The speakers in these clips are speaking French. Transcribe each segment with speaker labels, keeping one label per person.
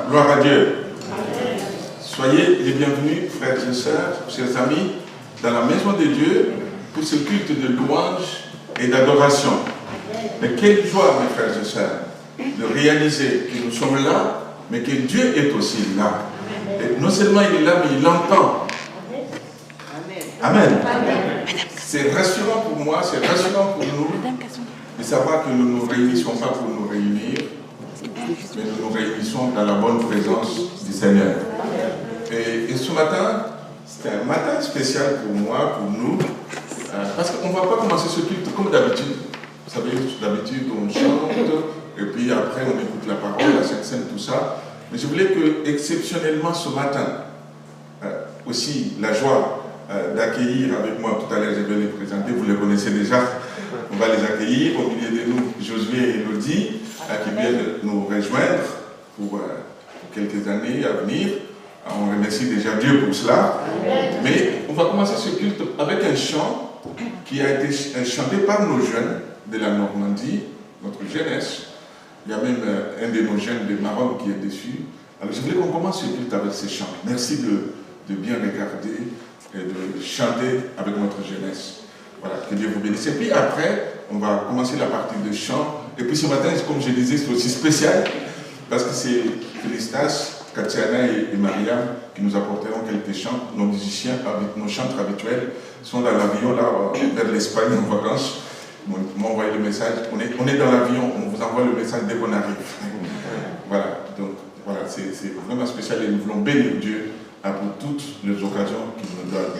Speaker 1: Gloire à Dieu. Soyez les bienvenus, frères et sœurs, chers amis, dans la maison de Dieu pour ce culte de louange et d'adoration. Mais quelle joie, mes frères et sœurs, de réaliser que nous sommes là, mais que Dieu est aussi là. Et non seulement il est là, mais il l'entend. Amen. C'est rassurant pour moi, c'est rassurant pour nous de savoir que nous ne nous réunissons pas pour nous réunir, mais nous nous réunissons dans la bonne présence du Seigneur. Et ce matin, c'était un matin spécial pour moi, pour nous, parce qu'on ne va pas commencer ce culte comme d'habitude. Vous savez, d'habitude on chante, et puis après on écoute la parole, la Sainte Seine, tout ça. Mais je voulais que, exceptionnellement ce matin, aussi la joie d'accueillir avec moi, tout à l'heure je vais les présenter, vous les connaissez déjà, on va les accueillir, au milieu de nous, Josué et Elodie, qui viennent nous rejoindre pour quelques années à venir. On remercie déjà Dieu pour cela. Mais on va commencer ce culte avec un chant qui a été chanté par nos jeunes de la Normandie, notre jeunesse. Il y a même un de nos jeunes de Maroc qui est dessus. Alors je voulais qu'on commence ce culte avec ce chant. Merci de bien regarder et de chanter avec notre jeunesse. Voilà, que Dieu vous bénisse. Et puis après, on va commencer la partie de chant. Et puis ce matin, comme je disais, c'est aussi spécial parce que c'est Félistas, Katiana et Mariam qui nous apporteront quelques chants. Nos musiciens, nos chantres habituels sont dans l'avion là, vers l'Espagne en vacances. Ils m'ont envoyé le message. On est dans l'avion, on vous envoie le message dès qu'on arrive. Voilà, donc voilà, c'est vraiment spécial et nous voulons bénir Dieu pour toutes les occasions qu'il nous donne.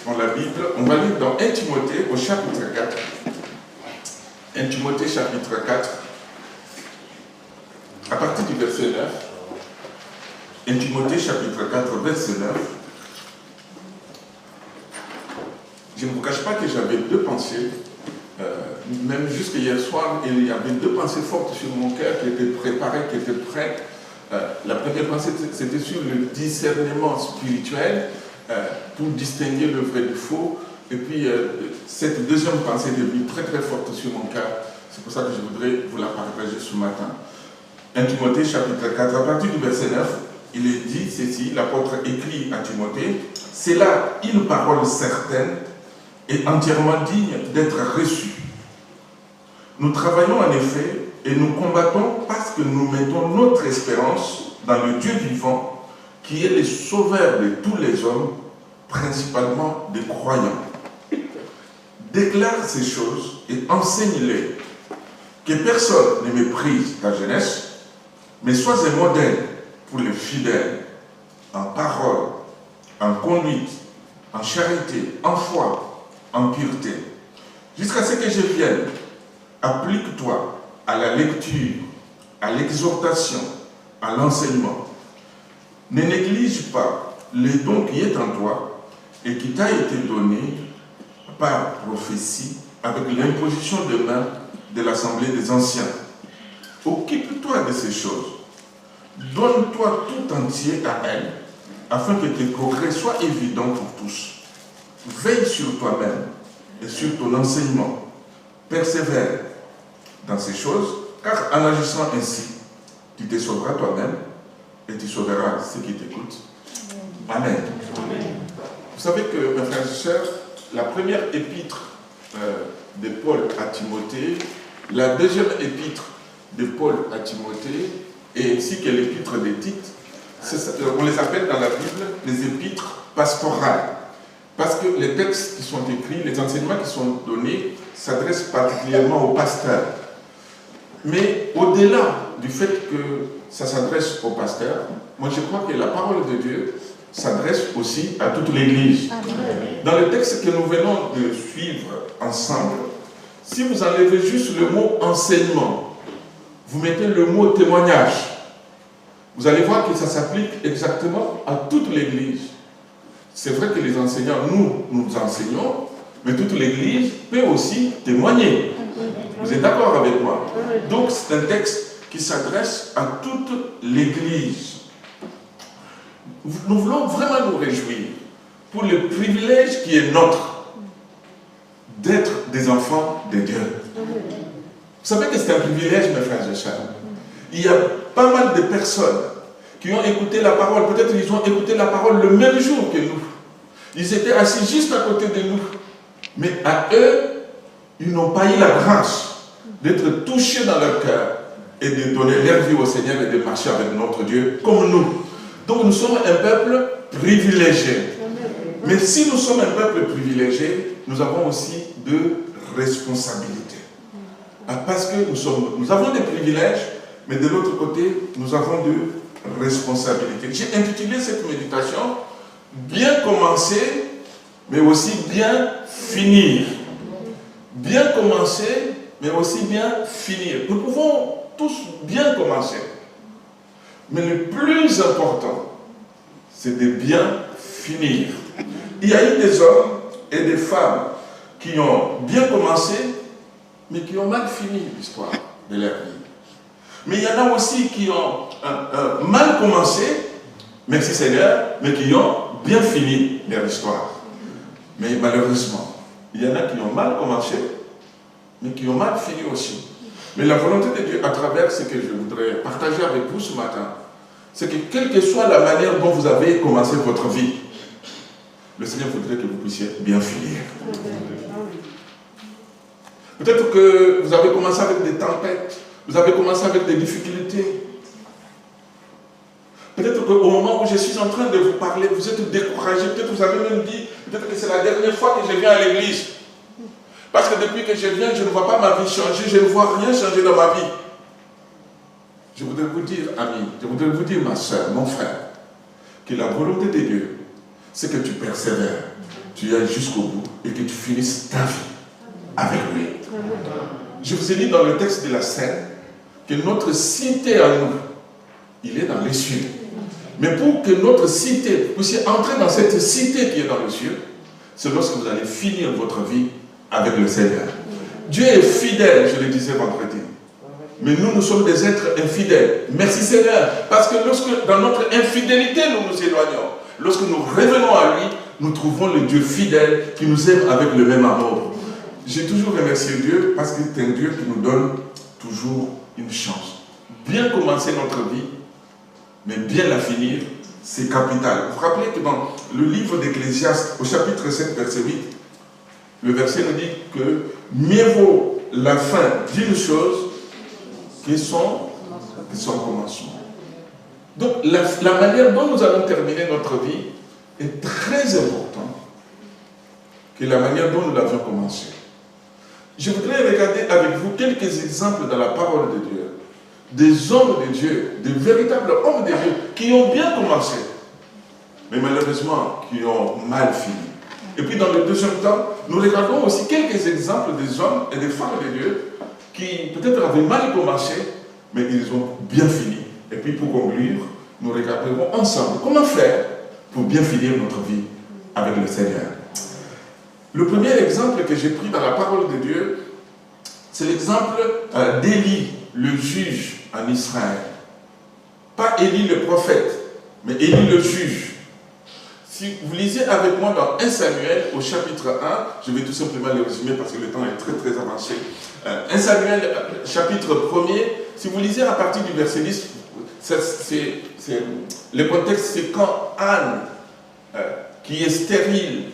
Speaker 1: Dans la Bible, on va lire dans 1 Timothée au chapitre 4. 1 Timothée chapitre 4. À partir du verset 9, 1 Timothée chapitre 4, verset 9, je ne vous cache pas que j'avais deux pensées, même jusqu'à hier soir, il y avait deux pensées fortes sur mon cœur qui étaient préparées, qui étaient prêtes. La première pensée, c'était sur le discernement spirituel pour distinguer le vrai du faux. Et puis, cette deuxième pensée est devenue très très forte sur mon cœur. C'est pour ça que je voudrais vous la partager ce matin. 1 Timothée chapitre 4, à partir du verset 9, il est dit ceci, l'apôtre écrit à Timothée, « C'est là une parole certaine et entièrement digne d'être reçue. Nous travaillons en effet et nous combattons parce que nous mettons notre espérance dans le Dieu vivant, qui est le sauveur de tous les hommes, principalement des croyants. Déclare ces choses et enseigne-les, que personne ne méprise ta jeunesse, mais sois un modèle pour les fidèles, en parole, en conduite, en charité, en foi, en pureté. Jusqu'à ce que je vienne, applique-toi à la lecture, à l'exhortation, à l'enseignement. Ne néglige pas le don qui est en toi et qui t'a été donné par prophétie avec l'imposition de main de l'Assemblée des Anciens. Occupe-toi de ces choses. Donne-toi tout entier à elle, afin que tes progrès soient évidents pour tous. Veille sur toi-même et sur ton enseignement. Persévère dans ces choses, car en agissant ainsi, tu te sauveras toi-même et tu sauveras ceux qui t'écoutent. Amen. Amen. Vous savez que, mes frères et sœurs, la première épître de Paul à Timothée, la deuxième épître de Paul à Timothée, et ainsi que l'épître des Tite, on les appelle dans la Bible les épîtres pastorales. Parce que les textes qui sont écrits, les enseignements qui sont donnés, s'adressent particulièrement aux pasteurs. Mais au-delà du fait que ça s'adresse aux pasteurs, moi je crois que la parole de Dieu s'adresse aussi à toute l'Église. Dans le texte que nous venons de suivre ensemble, si vous enlevez juste le mot enseignement, vous mettez le mot témoignage, vous allez voir que ça s'applique exactement à toute l'Église. C'est vrai que les enseignants, nous enseignons, mais toute l'Église peut aussi témoigner. Vous êtes d'accord avec moi? Donc c'est un texte qui s'adresse à toute l'Église. Nous voulons vraiment nous réjouir pour le privilège qui est nôtre d'être des enfants de Dieu. Vous savez que c'est un privilège, mes frères et sœurs. il y a pas mal de personnes qui ont écouté la parole. Peut-être qu'ils ont écouté la parole le même jour que nous. Ils étaient assis juste à côté de nous. Mais à eux, ils n'ont pas eu la grâce d'être touchés dans leur cœur et de donner leur vie au Seigneur et de marcher avec notre Dieu comme nous. Donc nous sommes un peuple privilégié. Mais si nous sommes un peuple privilégié, nous avons aussi de responsabilités. Parce que nous avons des privilèges, mais de l'autre côté, nous avons de responsabilités. J'ai intitulé cette méditation « Bien commencer, mais aussi bien finir ». Bien commencer, mais aussi bien finir. Nous pouvons tous bien commencer. Mais le plus important, c'est de bien finir. Il y a eu des hommes et des femmes qui ont bien commencé, mais qui ont mal fini l'histoire de leur vie. Mais il y en a aussi qui ont mal commencé, merci Seigneur, mais qui ont bien fini leur histoire. Mais malheureusement, il y en a qui ont mal commencé, mais qui ont mal fini aussi. Mais la volonté de Dieu, à travers ce que je voudrais partager avec vous ce matin, c'est que quelle que soit la manière dont vous avez commencé votre vie, le Seigneur voudrait que vous puissiez bien finir. Peut-être que vous avez commencé avec des tempêtes, vous avez commencé avec des difficultés. Peut-être qu'au moment où je suis en train de vous parler, vous êtes découragé, peut-être que vous avez même dit, peut-être que c'est la dernière fois que je viens à l'église. Parce que depuis que je viens, je ne vois pas ma vie changer, je ne vois rien changer dans ma vie. Je voudrais vous dire, amis, je voudrais vous dire, ma soeur, mon frère, que la volonté de Dieu, c'est que tu persévères, tu ailles jusqu'au bout et que tu finisses ta vie avec lui. Je vous ai dit dans le texte de la scène que notre cité à nous, il est dans les cieux. Mais pour que notre cité, vous puissiez entrer dans cette cité qui est dans les cieux, c'est lorsque vous allez finir votre vie avec le Seigneur. Dieu est fidèle, je le disais vendredi. Mais nous sommes des êtres infidèles. Merci Seigneur. Parce que lorsque, dans notre infidélité, nous nous éloignons, lorsque nous revenons à lui, nous trouvons le Dieu fidèle qui nous aime avec le même amour. J'ai toujours remercié Dieu parce que c'est un Dieu qui nous donne toujours une chance. Bien commencer notre vie, mais bien la finir, c'est capital. Vous vous rappelez que dans le livre d'Ecclésiaste, au chapitre 7, verset 8, le verset nous dit que mieux vaut la fin d'une chose que son commencement. Donc la manière dont nous allons terminer notre vie est très importante que la manière dont nous l'avions commencé. Je voudrais regarder avec vous quelques exemples dans la parole de Dieu, des hommes de Dieu, des véritables hommes de Dieu qui ont bien commencé, mais malheureusement qui ont mal fini. Et puis dans le deuxième temps, nous regardons aussi quelques exemples des hommes et des femmes de Dieu qui peut-être avaient mal commencé, mais ils ont bien fini. Et puis pour conclure, nous regarderons ensemble comment faire pour bien finir notre vie avec le Seigneur. Le premier exemple que j'ai pris dans la parole de Dieu, c'est l'exemple d'Élie, le juge en Israël. Pas Élie le prophète, mais Élie le juge. Si vous lisez avec moi dans 1 Samuel au chapitre 1, je vais tout simplement le résumer parce que le temps est très très avancé. 1 Samuel chapitre 1er, si vous lisez à partir du verset 10, le contexte c'est quand Anne, qui est stérile,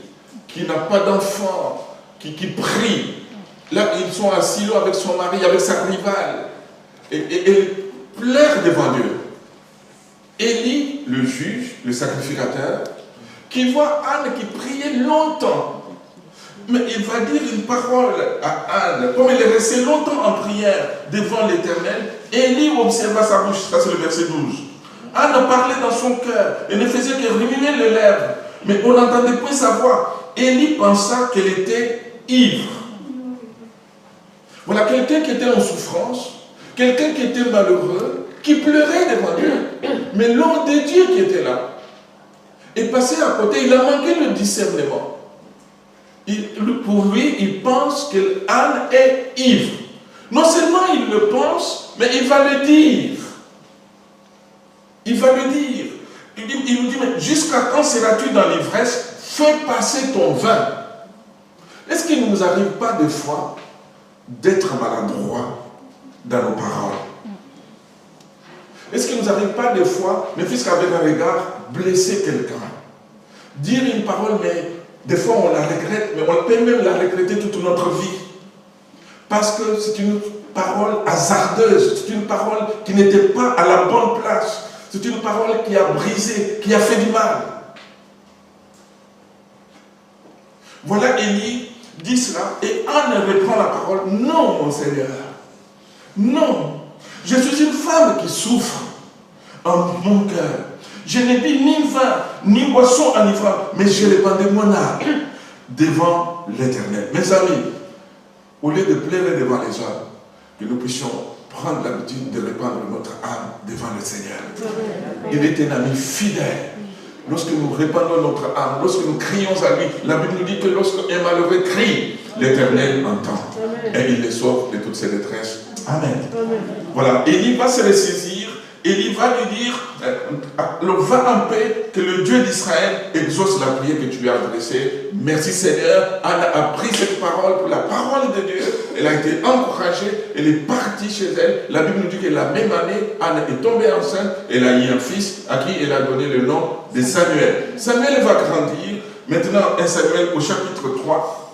Speaker 1: qui n'a pas d'enfant, qui prie. Là, ils sont à Silo avec son mari, avec sa rivale. Et elle pleure devant Dieu. Élie, le juge, le sacrificateur, qui voit Anne qui priait longtemps. Mais il va dire une parole à Anne. Comme elle est restée longtemps en prière devant l'Éternel, Élie observa sa bouche. Ça, c'est le verset 12. Anne parlait dans son cœur et ne faisait que remuer les lèvres. Mais on n'entendait pas sa voix. Élie pensa qu'elle était ivre. Voilà quelqu'un qui était en souffrance, quelqu'un qui était malheureux, qui pleurait devant Dieu. Mais l'homme de Dieu qui était là est passé à côté, il a manqué le discernement. Pour lui, il pense qu'Anne est ivre. Non seulement il le pense, mais il va le dire. Il va le dire. Il nous dit, mais jusqu'à quand seras-tu dans l'ivresse? Fais passer ton vin. Est-ce qu'il ne nous arrive pas des fois d'être maladroit dans nos paroles? Est-ce qu'il ne nous arrive pas des fois, ne fût-ce qu'avec un regard, blesser quelqu'un? Dire une parole, mais des fois on la regrette, mais on peut même la regretter toute notre vie. Parce que c'est une parole hasardeuse, c'est une parole qui n'était pas à la bonne place. C'est une parole qui a brisé, qui a fait du mal. Voilà, Élie dit cela, et Anne reprend la parole. Non, mon Seigneur, non, je suis une femme qui souffre en mon cœur. Je n'ai bu ni vin, ni boisson enivrante, mais je répandais mon âme devant l'Éternel. Mes amis, au lieu de pleurer devant les hommes, que nous puissions prendre l'habitude de répandre notre âme devant le Seigneur. Il est un ami fidèle. Lorsque nous répandons notre âme, lorsque nous crions à lui, la Bible nous dit que lorsqu'un malheureux crie, l'Éternel entend. Et il les sauve de toutes ses détresses. Amen. Voilà, Élie va se ressaisir, Élie va lui dire, va en paix, que le Dieu d'Israël exauce la prière que tu lui as adressée. Merci Seigneur. Anne a pris cette parole pour la parole de Dieu. Elle a été encouragée, elle est partie chez elle. La Bible nous dit que la même année, Anne est tombée enceinte, elle a eu un fils à qui elle a donné le nom de Samuel. Samuel va grandir. Maintenant, 1 Samuel au chapitre 3.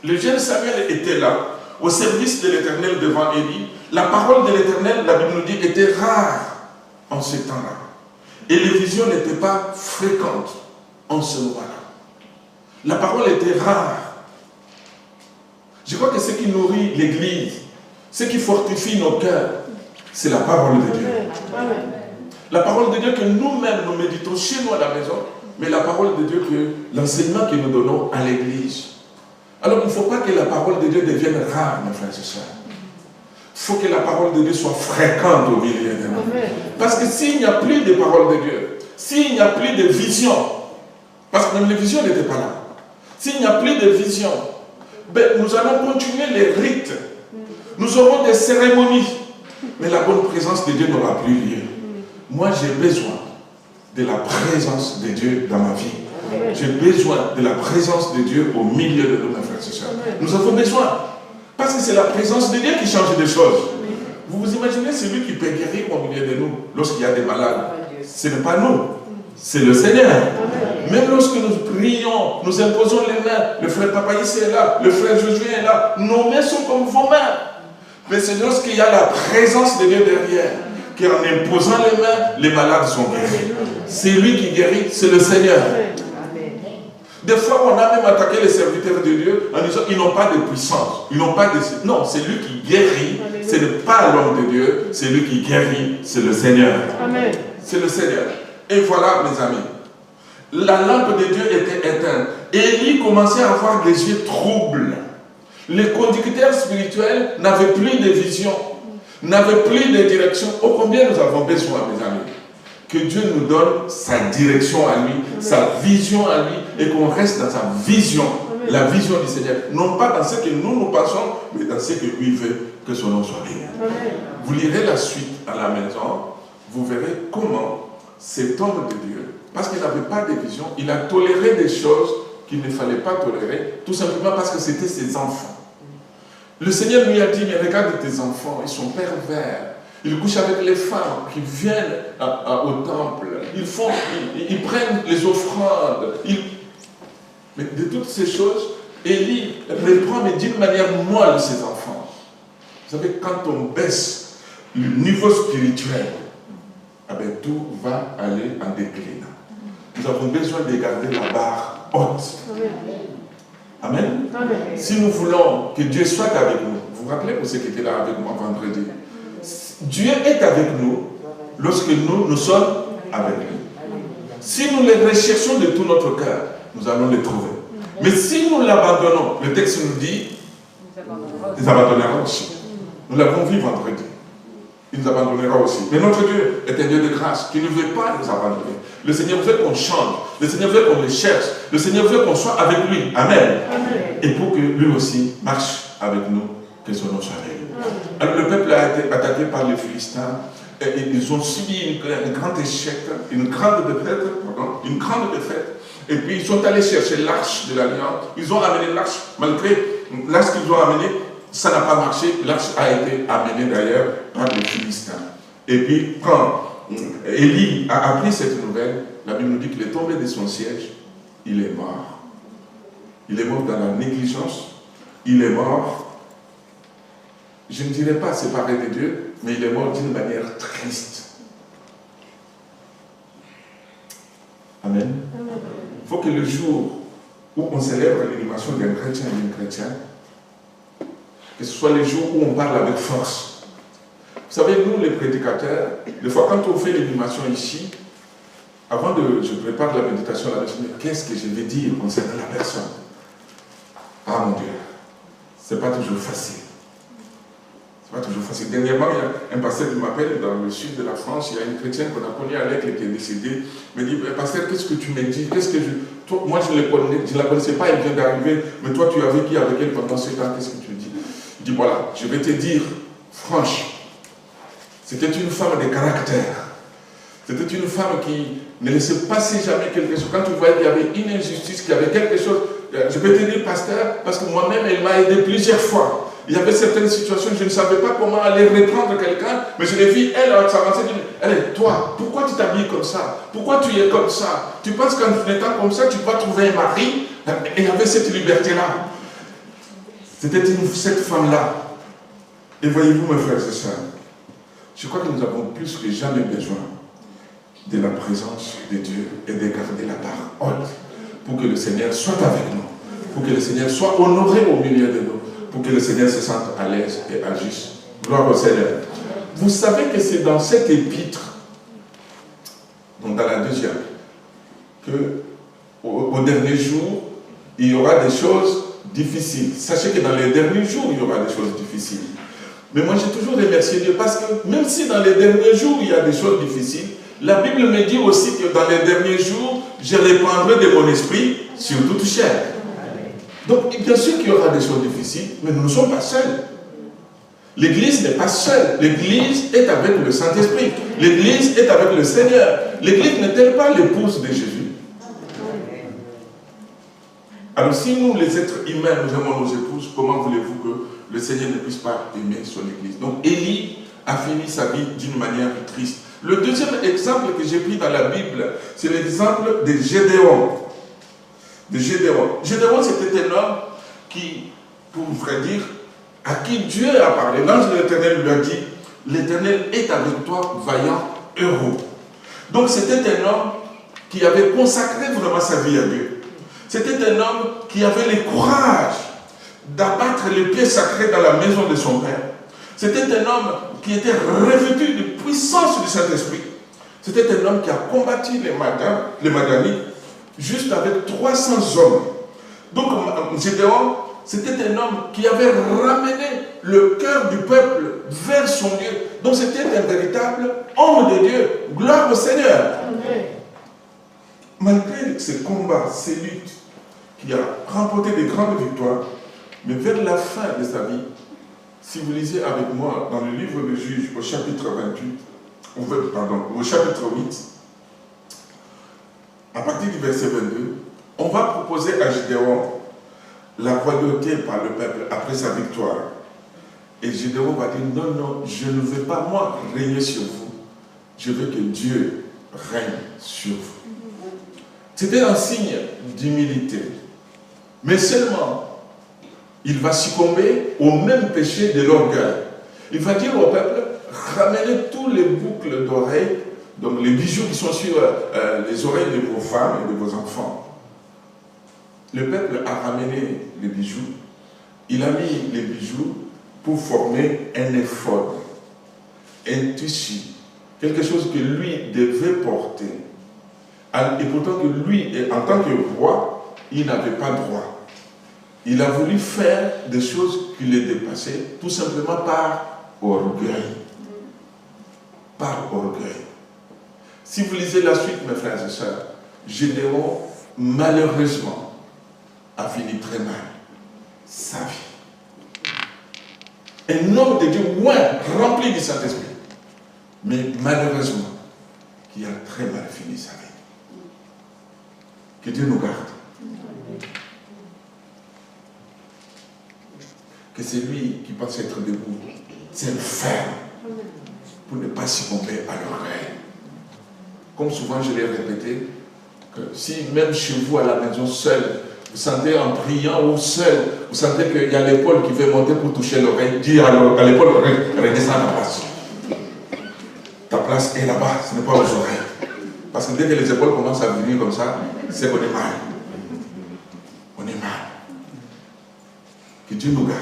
Speaker 1: Le jeune Samuel était là, au service de l'Éternel devant Élie. La parole de l'Éternel, la Bible nous dit, était rare en ce temps-là. Et les visions n'étaient pas fréquentes en ce moment-là. La parole était rare. Je crois que ce qui nourrit l'Église, ce qui fortifie nos cœurs, c'est la parole de Dieu. La parole de Dieu que nous-mêmes nous méditons chez nous à la maison, mais la parole de Dieu que l'enseignement que nous donnons à l'Église. Alors il ne faut pas que la parole de Dieu devienne rare, mes frères et sœurs. Il faut que la parole de Dieu soit fréquente au milieu de nous. Parce que s'il n'y a plus de parole de Dieu, s'il n'y a plus de vision, parce que même les visions n'étaient pas là, s'il n'y a plus de vision, ben, nous allons continuer les rites. Nous aurons des cérémonies, mais la bonne présence de Dieu n'aura plus lieu. Moi, j'ai besoin de la présence de Dieu dans ma vie. J'ai besoin de la présence de Dieu au milieu de nous, mes frères et sœurs. Nous avons besoin. Parce que c'est la présence de Dieu qui change des choses. Vous vous imaginez celui qui peut guérir au milieu de nous lorsqu'il y a des malades? Ce n'est pas nous, c'est le Seigneur. Même lorsque nous prions, nous imposons les mains, le frère Papaïs est là, le frère Josué est là, nos mains sont comme vos mains. Mais c'est lorsqu'il y a la présence de Dieu derrière, qu'en imposant les mains, les malades sont guéris. C'est lui qui guérit, c'est le Seigneur. Des fois, on a même attaqué les serviteurs de Dieu en disant qu'ils n'ont pas de puissance. Ils n'ont pas de... Non, c'est lui qui guérit. Ce n'est pas l'homme de Dieu. C'est lui qui guérit. C'est le Seigneur. C'est le Seigneur. Et voilà, mes amis. La lampe de Dieu était éteinte. Élie commençait à avoir des yeux troubles. Les conducteurs spirituels n'avaient plus de vision, n'avaient plus de direction. Oh, combien nous avons besoin, mes amis, que Dieu nous donne sa direction à lui, sa vision à lui, et qu'on reste dans sa vision, la vision du Seigneur. Non pas dans ce que nous pensons, mais dans ce que lui veut que son nom soit béni. Vous lirez la suite à la maison, vous verrez comment cet homme de Dieu, parce qu'il n'avait pas de vision, il a toléré des choses qu'il ne fallait pas tolérer, tout simplement parce que c'était ses enfants. Le Seigneur lui a dit, mais regarde tes enfants, ils sont pervers. Ils couchent avec les femmes qui viennent au temple. Ils prennent les offrandes. Mais de toutes ces choses, Élie reprend, mais d'une manière molle, ses enfants. Vous savez, quand on baisse le niveau spirituel, eh bien, tout va aller en déclin. Nous avons besoin de garder la barre haute. Amen. Si nous voulons que Dieu soit avec nous, vous vous rappelez pour ceux qui étaient là avec moi vendredi, Dieu est avec nous lorsque nous sommes avec lui. Si nous les recherchons de tout notre cœur, nous allons les trouver. Mais si nous l'abandonnons, le texte nous dit, il nous abandonnera aussi. Nous l'avons vu vendredi. Il nous abandonnera aussi. Mais notre Dieu est un Dieu de grâce qui ne veut pas nous abandonner. Le Seigneur veut qu'on change. Le Seigneur veut qu'on le cherche. Le Seigneur veut qu'on soit avec lui. Amen. Et pour que lui aussi marche avec nous, que son nom soit béni. Alors le peuple a été attaqué par les Philistins. Et ils ont subi un grand échec, une grande défaite. Et puis ils sont allés chercher l'arche de l'Alliance. Ils ont amené l'arche, malgré l'arche qu'ils ont amenée, ça n'a pas marché. L'arche a été amenée d'ailleurs par les Philistins. Et puis, quand Élie a appris cette nouvelle, la Bible nous dit qu'il est tombé de son siège, il est mort. Il est mort dans la négligence, il est mort, je ne dirais pas séparé de Dieu, mais il est mort d'une manière triste. Amen. Il faut que le jour où on célèbre l'inhumation d'un chrétien et d'une chrétienne, que ce soit le jour où on parle avec force. Vous savez, nous les prédicateurs, des fois quand on fait l'inhumation ici, avant je prépare la méditation là, je me dis, qu'est-ce que je vais dire concernant la personne? Ah mon Dieu, c'est pas toujours facile. C'est pas toujours facile. Dernièrement, il y a un pasteur qui m'appelle dans le sud de la France, il y a une chrétienne qu'on a connue à l'Aigle qui est décédée, me dit, pasteur, qu'est-ce que tu me dis? Toi, moi je ne la connaissais pas, elle vient d'arriver, mais toi tu as vécu avec elle pendant ce temps, qu'est-ce que tu dis? Je dis, voilà, je vais te dire, franche, c'était une femme de caractère. C'était une femme qui ne laissait passer jamais quelque chose. Quand tu voyais qu'il y avait une injustice, qu'il y avait quelque chose, je peux te dire, pasteur, parce que moi-même, elle m'a aidé plusieurs fois. Il y avait certaines situations, je ne savais pas comment aller reprendre quelqu'un, mais je l'ai vu, elle s'avancer, elle est toi, pourquoi tu t'habilles comme ça? Pourquoi tu es comme ça? Tu penses qu'en étant comme ça, tu vas trouver un mari? Et il y avait cette liberté-là. C'était cette femme-là. Et voyez-vous, mes frères et sœurs, je crois que nous avons plus que jamais besoin de la présence de Dieu et de garder la part haute pour que le Seigneur soit avec nous, pour que le Seigneur soit honoré au milieu de nous, pour que le Seigneur se sente à l'aise et agisse. Gloire au Seigneur. Vous savez que c'est dans cet épître, donc dans la deuxième, qu'au dernier jour, il y aura des choses difficiles. Sachez que dans les derniers jours, il y aura des choses difficiles. Mais moi, j'ai toujours remercié Dieu parce que même si dans les derniers jours, il y a des choses difficiles, la Bible me dit aussi que dans les derniers jours, je répandrai de mon esprit sur toute chair. Donc, bien sûr qu'il y aura des choses difficiles, mais nous ne sommes pas seuls. L'Église n'est pas seule. L'Église est avec le Saint-Esprit. L'Église est avec le Seigneur. L'Église n'est-elle pas l'épouse de Jésus? Alors, si nous, les êtres humains, nous aimons nos épouses, comment voulez-vous que le Seigneur ne puisse pas aimer son Église? Donc, Élie a fini sa vie d'une manière triste. Le deuxième exemple que j'ai pris dans la Bible, c'est l'exemple de Gédéon. Gédéon, c'était un homme qui, pour vrai dire, à qui Dieu a parlé. L'ange de l'Éternel lui a dit, l'Éternel est avec toi, vaillant héros. Donc c'était un homme qui avait consacré vraiment sa vie à Dieu. C'était un homme qui avait le courage d'abattre les pieds sacrés dans la maison de son père. C'était un homme qui était revêtu de puissance du Saint-Esprit. C'était un homme qui a combattu les Madianites juste avec 300 hommes. Donc Gédéon, c'était un homme qui avait ramené le cœur du peuple vers son Dieu. Donc c'était un véritable homme de Dieu. Gloire au Seigneur. Amen. Malgré ces combats, ces luttes, qui a remporté de grandes victoires, mais vers la fin de sa vie, si vous lisez avec moi dans le livre de Juges au chapitre 28, au chapitre 8, à partir du verset 22, on va proposer à Gédéon la royauté par le peuple après sa victoire. Et Gédéon va dire, non, non, je ne veux pas moi régner sur vous. Je veux que Dieu règne sur vous. C'était un signe d'humilité. Mais seulement, il va succomber au même péché de l'orgueil. Il va dire au peuple, ramenez tous les boucles d'oreilles, donc les bijoux qui sont sur les oreilles de vos femmes et de vos enfants. Le peuple a ramené les bijoux. Il a mis les bijoux pour former un éphod, un tissu, quelque chose que lui devait porter. Et pourtant que lui, en tant que roi, il n'avait pas droit. Il a voulu faire des choses qui le dépassaient, tout simplement par orgueil. Par orgueil. Si vous lisez la suite, mes frères et sœurs, Gédéon, malheureusement, a fini très mal sa vie. Un homme de Dieu, rempli du Saint-Esprit, mais malheureusement, qui a très mal fini sa vie. Que Dieu nous garde. Que c'est lui qui pense être debout, c'est ferme, pour ne pas succomber à leur règne. Comme souvent je l'ai répété, que si même chez vous à la maison seul, vous sentez en priant ou seul, vous sentez qu'il y a l'épaule qui veut monter pour toucher l'oreille, dis à l'épaule, redescends à ta place. Ta place est là-bas, ce n'est pas aux oreilles. Parce que dès que les épaules commencent à venir comme ça, c'est qu'on est mal. On est mal. Que Dieu nous garde.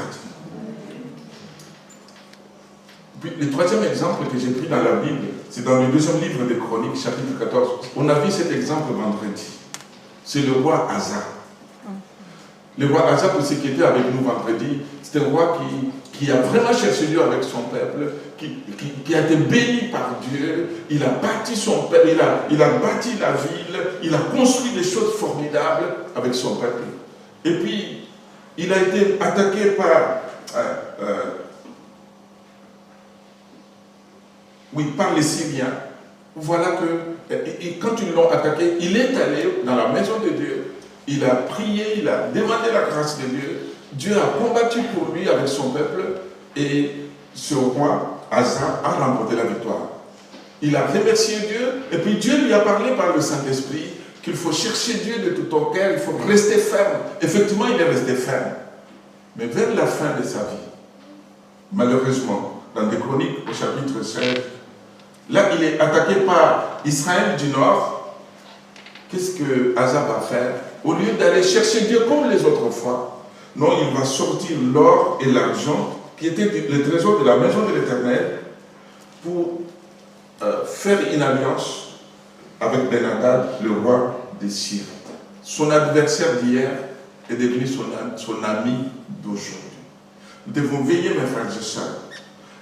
Speaker 1: Puis, le troisième exemple que j'ai pris dans la Bible, c'est dans le deuxième livre des Chroniques, chapitre 14. On a vu cet exemple vendredi. C'est le roi Asa. Le roi Asa, pour ceux qui étaient avec nous vendredi, c'est un roi qui a vraiment cherché Dieu avec son peuple, qui a été béni par Dieu. Il a bâti son peuple, il a bâti la ville, il a construit des choses formidables avec son peuple. Et puis, il a été attaqué par les Syriens. Voilà que, et quand ils l'ont attaqué, il est allé dans la maison de Dieu. Il a prié, il a demandé la grâce de Dieu. Dieu a combattu pour lui avec son peuple et ce roi, Asa, a remporté la victoire. Il a remercié Dieu et puis Dieu lui a parlé par le Saint-Esprit qu'il faut chercher Dieu de tout ton cœur, il faut rester ferme. Effectivement, il est resté ferme. Mais vers la fin de sa vie, malheureusement, dans des Chroniques au chapitre 16, là, il est attaqué par Israël du Nord. Qu'est-ce que Asa va faire? Au lieu d'aller chercher Dieu comme les autres fois, non, il va sortir l'or et l'argent qui étaient le trésor de la maison de l'Éternel pour faire une alliance avec Ben-Hadad, le roi de Syrie. Son adversaire d'hier est devenu son ami d'aujourd'hui. Nous devons veiller, mes frères et sœurs,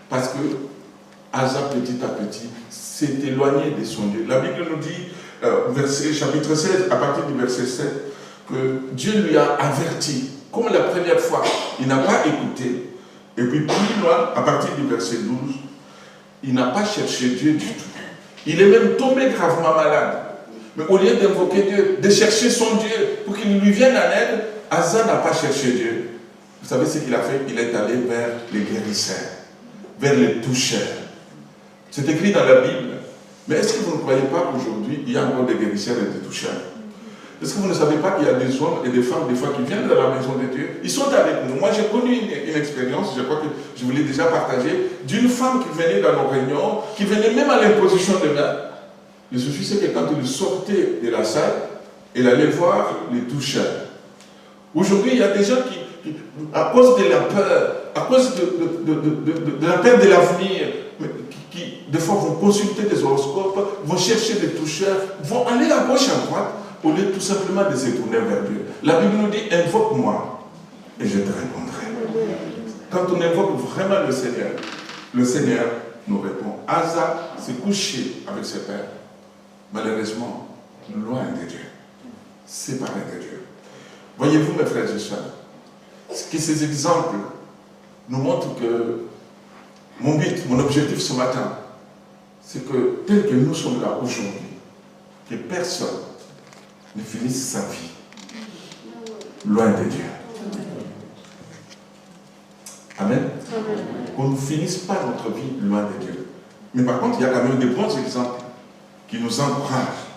Speaker 1: parce que Asa, petit à petit, s'est éloigné de son Dieu. La Bible nous dit, chapitre 16, à partir du verset 7, que Dieu lui a averti. Comme la première fois, il n'a pas écouté. Et puis plus loin, à partir du verset 12, il n'a pas cherché Dieu du tout. Il est même tombé gravement malade. Mais au lieu d'invoquer Dieu, de chercher son Dieu pour qu'il lui vienne en aide, Asa n'a pas cherché Dieu. Vous savez ce qu'il a fait? Il est allé vers les guérisseurs, vers les toucheurs. C'est écrit dans la Bible. Mais est-ce que vous ne croyez pas qu'aujourd'hui, il y a encore des guérisseurs et des toucheurs? Est-ce que vous ne savez pas qu'il y a des hommes et des femmes, des fois, qui viennent de la maison de Dieu? Ils sont avec nous. Moi, j'ai connu une expérience, je crois que je vous l'ai déjà partagée, d'une femme qui venait dans nos réunions, qui venait même à l'imposition de main. Le souci, c'est que quand elle sortait de la salle, elle allait voir les toucheurs. Aujourd'hui, il y a des gens qui à cause de la peur, à cause de la peur de l'avenir, qui, des fois, vont consulter des horoscopes, vont chercher des toucheurs, vont aller à gauche, à droite, au lieu tout simplement de se tourner vers Dieu. La Bible nous dit, invoque-moi et je te répondrai. Quand on invoque vraiment le Seigneur nous répond. Asa s'est couché avec ses pères, malheureusement, loin de Dieu, séparé de Dieu. Voyez-vous, mes frères et sœurs, que ces exemples nous montrent que mon but, mon objectif ce matin, c'est que tel que nous sommes là aujourd'hui, que personne ne finisse sa vie loin de Dieu. Amen. Qu'on ne finisse pas notre vie loin de Dieu. Mais par contre, il y a quand même des bons exemples qui nous encouragent.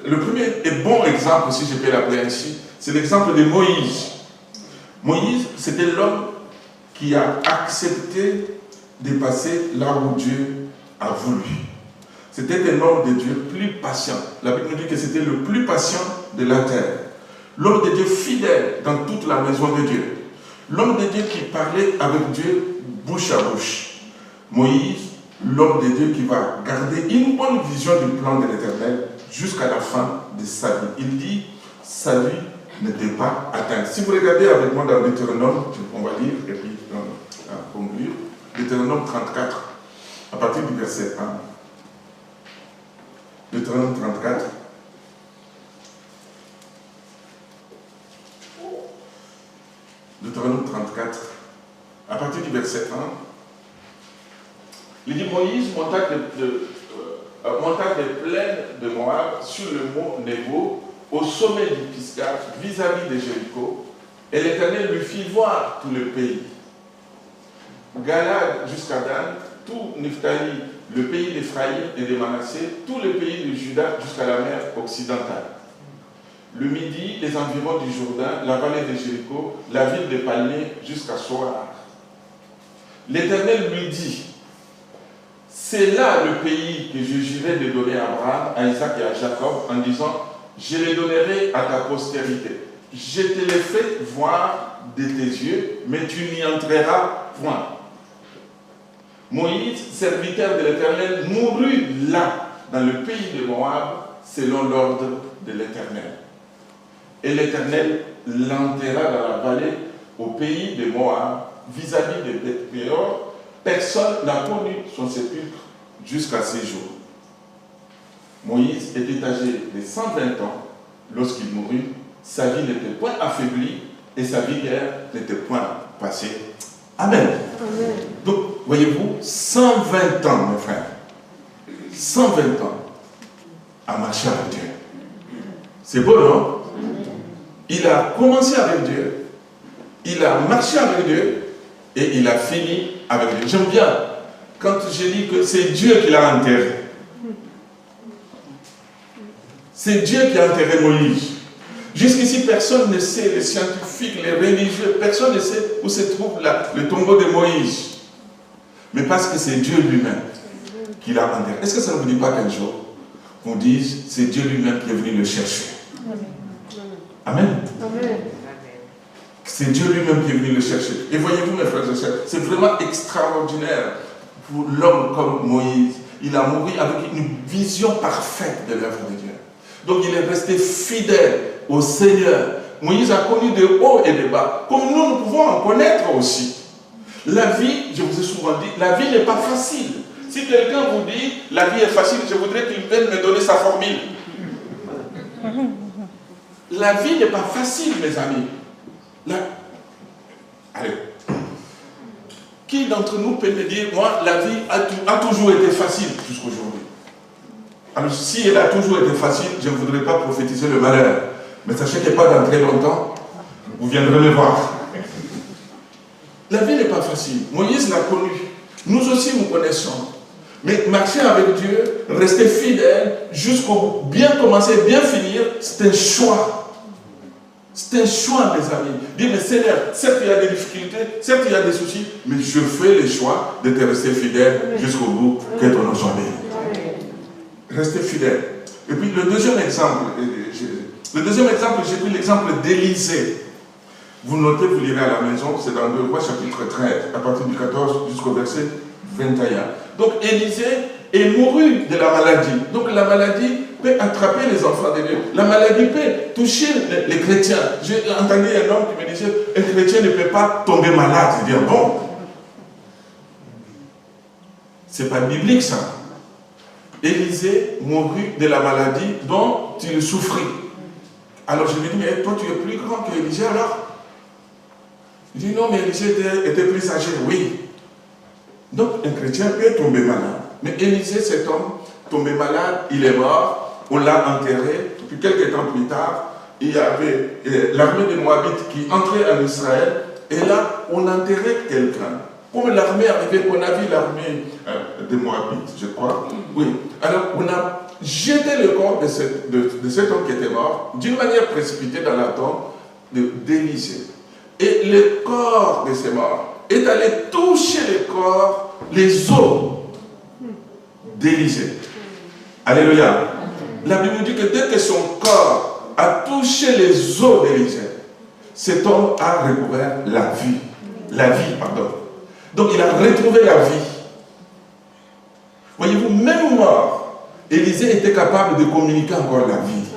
Speaker 1: Le premier et bon exemple, si je peux l'appeler ainsi, c'est l'exemple de Moïse. Moïse, c'était l'homme qui a accepté de passer là où Dieu a voulu. C'était un homme de Dieu plus patient. La Bible nous dit que c'était le plus patient de la terre. L'homme de Dieu fidèle dans toute la maison de Dieu. L'homme de Dieu qui parlait avec Dieu bouche à bouche. Moïse, l'homme de Dieu qui va garder une bonne vision du plan de l'Éternel jusqu'à la fin de sa vie. Il dit, sa vie n'était pas atteinte. Si vous regardez avec moi dans Deutéronome, on va lire et puis on va conclure. Deutéronome 34, à partir du verset 1. Deutéronome 34. Deutéronome 34, à partir du verset 1. Il dit, Moïse monta des plaines de Moab sur le mont Nebo, au sommet du Pisgah, vis-à-vis de Jéricho, et l'Éternel lui fit voir tout le pays. Galade jusqu'à Dan, tout Nephtali, le pays d'Éphraïm et de Manassé, tout le pays de Juda jusqu'à la mer occidentale. Le midi, les environs du Jourdain, la vallée de Jéricho, la ville de Palmées jusqu'à Soar. L'Éternel lui dit, c'est là le pays que je jurais de donner à Abraham, à Isaac et à Jacob, en disant, je le donnerai à ta postérité. Je te l'ai fait voir de tes yeux, mais tu n'y entreras point. Moïse, serviteur de l'Éternel, mourut là, dans le pays de Moab, selon l'ordre de l'Éternel. Et l'Éternel l'enterra dans la vallée, au pays de Moab, vis-à-vis de Beth-péor. Personne n'a connu son sépulcre jusqu'à ces jours. Moïse était âgé de 120 ans lorsqu'il mourut. Sa vie n'était point affaiblie et sa vigueur n'était point passée. Amen. Amen. Donc, voyez-vous, 120 ans, mes frères, 120 ans à marcher avec Dieu. C'est beau, non? Il a commencé avec Dieu, il a marché avec Dieu et il a fini avec Dieu. J'aime bien quand je dis que c'est Dieu qui l'a enterré. C'est Dieu qui a enterré Moïse. Jusqu'ici, personne ne sait, les scientifiques, les religieux, personne ne sait où se trouve le tombeau de Moïse. Mais parce que c'est Dieu lui-même qui l'a enterré. Est-ce que ça ne vous dit pas qu'un jour, on dise, c'est Dieu lui-même qui est venu le chercher? Amen. Amen. C'est Dieu lui-même qui est venu le chercher. Et voyez-vous, mes frères et sœurs, c'est vraiment extraordinaire pour l'homme comme Moïse. Il a mouru avec une vision parfaite de l'œuvre de Dieu. Donc il est resté fidèle au Seigneur. Moïse a connu de hauts et de bas, comme nous pouvons en connaître aussi. La vie, je vous ai souvent dit, la vie n'est pas facile. Si quelqu'un vous dit, la vie est facile, je voudrais qu'il vienne me donner sa formule. La vie n'est pas facile, mes amis. Allez. Qui d'entre nous peut me dire, moi, la vie a toujours été facile jusqu'aujourd'hui? Alors, si elle a toujours été facile, je ne voudrais pas prophétiser le malheur. Mais sachez que pas dans très longtemps, vous viendrez me voir. La vie n'est pas facile. Moïse l'a connu. Nous aussi, nous connaissons. Mais marcher avec Dieu, rester fidèle, jusqu'au bout, bien commencer, bien finir, c'est un choix. C'est un choix, mes amis. Dis, mais Seigneur, certes il y a des difficultés, certes il y a des soucis, mais je fais le choix de te rester fidèle jusqu'au bout, que ton nom soit béni. Rester fidèle. Et puis le deuxième exemple, j'ai pris l'exemple d'Élisée. Vous notez, vous lirez à la maison, c'est dans 2 Rois chapitre 13, à partir du 14 jusqu'au verset 21. Donc Élisée est mouru de la maladie. Donc la maladie peut attraper les enfants de Dieu. La maladie peut toucher les chrétiens. J'ai entendu un homme qui me disait, un chrétien ne peut pas tomber malade. Je dis, bon, c'est pas biblique ça. Élisée mourut de la maladie dont il souffrit. Alors je lui dis, mais toi tu es plus grand que Élisée alors? Il dit, non, mais Élisée était plus âgé. Oui. Donc un chrétien peut tomber malade. Mais Élisée, cet homme, tombé malade, il est mort, on l'a enterré. Puis quelques temps plus tard, il y avait l'armée des Moabites qui entrait en Israël. Et là, on enterrait quelqu'un. Comme l'armée arrivait, on a vu l'armée des Moabites, je crois. Oui. Alors, on a jeté le corps de cet homme qui était mort, d'une manière précipitée dans la tombe d'Élisée. Et le corps de ces morts est allé toucher les os d'Élisée. Alléluia. La Bible dit que dès que son corps a touché les os d'Élisée, cet homme a recouvert la vie. La vie, pardon. Donc il a retrouvé la vie. Voyez-vous, même mort, Élisée était capable de communiquer encore la vie.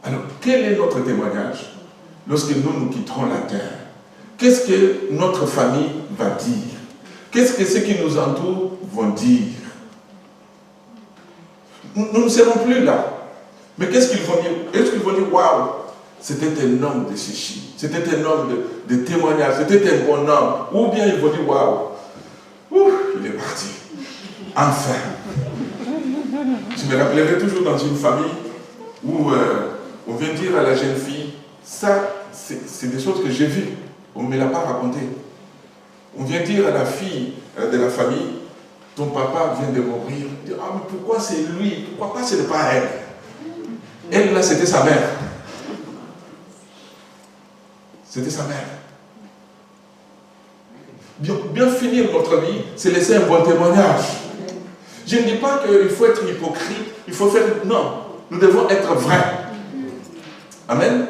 Speaker 1: Alors, quel est notre témoignage lorsque nous quitterons la terre? Qu'est-ce que notre famille va dire? Qu'est-ce que ceux qui nous entourent vont dire? Nous ne serons plus là. Mais qu'est-ce qu'ils vont dire? Est-ce qu'ils vont dire, waouh, c'était un homme de chéchi, c'était un homme de témoignage, c'était un bon homme? Ou bien ils vont dire, waouh, il est parti. Enfin. Je me rappellerai toujours dans une famille où on vient dire à la jeune fille, ça, c'est des choses que j'ai vues. On ne me l'a pas raconté. On vient dire à la fille, de la famille, ton papa vient de mourir. Tu dis, ah, mais pourquoi c'est lui? Pourquoi pas ce n'est pas elle? Elle, là, c'était sa mère. C'était sa mère. Bien finir notre vie, c'est laisser un bon témoignage. Je ne dis pas qu'il faut être hypocrite, il faut faire... Non, nous devons être vrais. Amen.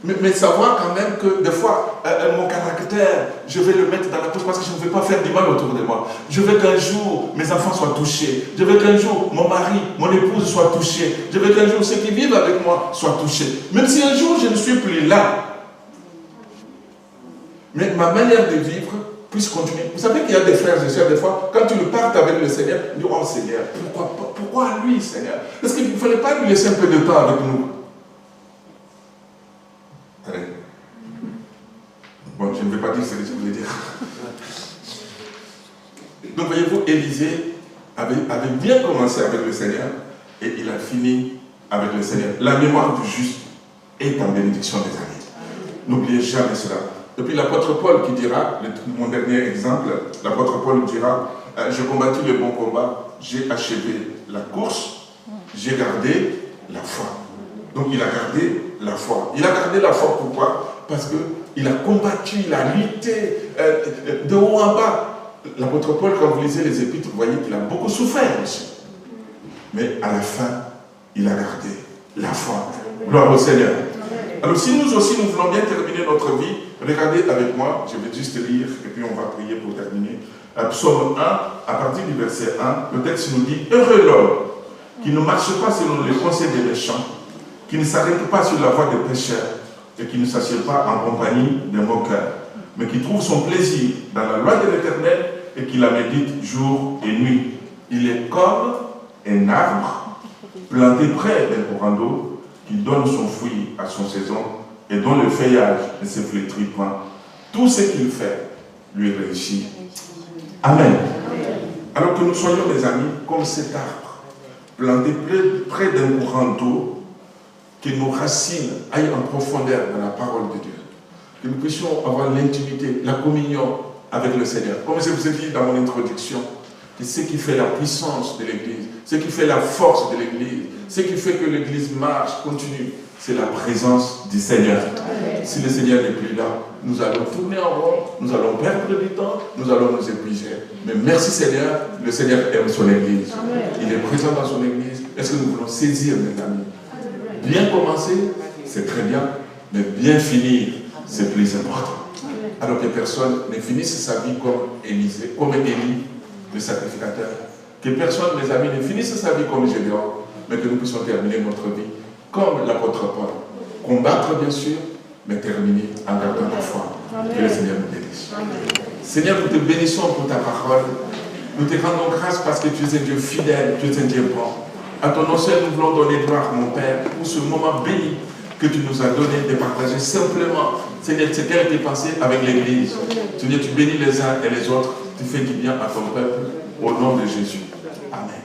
Speaker 1: Mais savoir quand même que des fois, mon caractère, je vais le mettre dans la poche parce que je ne veux pas faire du mal autour de moi. Je veux qu'un jour, mes enfants soient touchés. Je veux qu'un jour, mon mari, mon épouse soient touchés. Je veux qu'un jour, ceux qui vivent avec moi soient touchés. Même si un jour, je ne suis plus là. Mais ma manière de vivre puisse continuer. Vous savez qu'il y a des frères et sœurs, des fois, quand tu le partes avec le Seigneur, tu dis, oh Seigneur, pourquoi lui, Seigneur? Est-ce qu'il ne fallait pas lui laisser un peu de temps avec nous? Allez. Bon, je ne vais pas dire ce que je voulais dire. Donc, voyez-vous, Élisée avait bien commencé avec le Seigneur et il a fini avec le Seigneur. La mémoire du juste est en bénédiction des années. N'oubliez jamais cela. Et puis l'apôtre Paul qui dira, mon dernier exemple, l'apôtre Paul dira, j'ai combattu le bon combat, j'ai achevé la course, j'ai gardé la foi. Donc il a gardé la foi. Il a gardé la foi pourquoi? Parce qu'il a combattu, il a lutté de haut en bas. L'apôtre Paul, quand vous lisez les épîtres, vous voyez qu'il a beaucoup souffert aussi. Mais à la fin, il a gardé la foi. Gloire au Seigneur. Alors si nous aussi, nous voulons bien terminer notre vie, regardez avec moi, je vais juste lire et puis on va prier pour terminer. Psaume 1, à partir du verset 1, le texte nous dit « Heureux l'homme qui ne marche pas selon les conseils des méchants, qui ne s'arrête pas sur la voie des pécheurs et qui ne s'assied pas en compagnie des moqueurs, mais qui trouve son plaisir dans la loi de l'Éternel et qui la médite jour et nuit. Il est comme un arbre planté près d'un courant d'eau qui donne son fruit à son saison et dont le feuillage ne se flétrit point. Tout ce qu'il fait lui réussit. Amen. Alors que nous soyons, mes amis, comme cet arbre, planté près d'un courant d'eau, que nos racines aillent en profondeur dans la parole de Dieu. Que nous puissions avoir l'intimité, la communion avec le Seigneur. Comme je vous ai dit dans mon introduction, que ce qui fait la puissance de l'Église, ce qui fait la force de l'Église, ce qui fait que l'Église marche, continue, c'est la présence du Seigneur. Si le Seigneur n'est plus là, nous allons tourner en rond, nous allons perdre du temps, nous allons nous épuiser. Mais merci Seigneur, le Seigneur aime son Église. Il est présent dans son Église. Est-ce que nous voulons saisir, mes amis? Bien commencer, c'est très bien, mais bien finir, c'est plus important. Alors que personne ne finisse sa vie comme Élisée, comme Élie, le sacrificateur. Que personne, mes amis, ne finisse sa vie comme Gédéon, mais que nous puissions terminer notre vie comme l'apôtre Paul. Combattre, bien sûr, mais terminer en gardant la foi. Que le Seigneur nous bénisse. Seigneur, nous te bénissons pour ta parole. Nous te rendons grâce parce que tu es un Dieu fidèle, tu es un Dieu bon. À ton nom seul, nous voulons donner gloire, mon Père, pour ce moment béni que tu nous as donné de partager simplement, Seigneur, c'est tes pensées avec l'Église. Seigneur, tu bénis les uns et les autres, tu fais du bien à ton peuple, au nom de Jésus. Amen.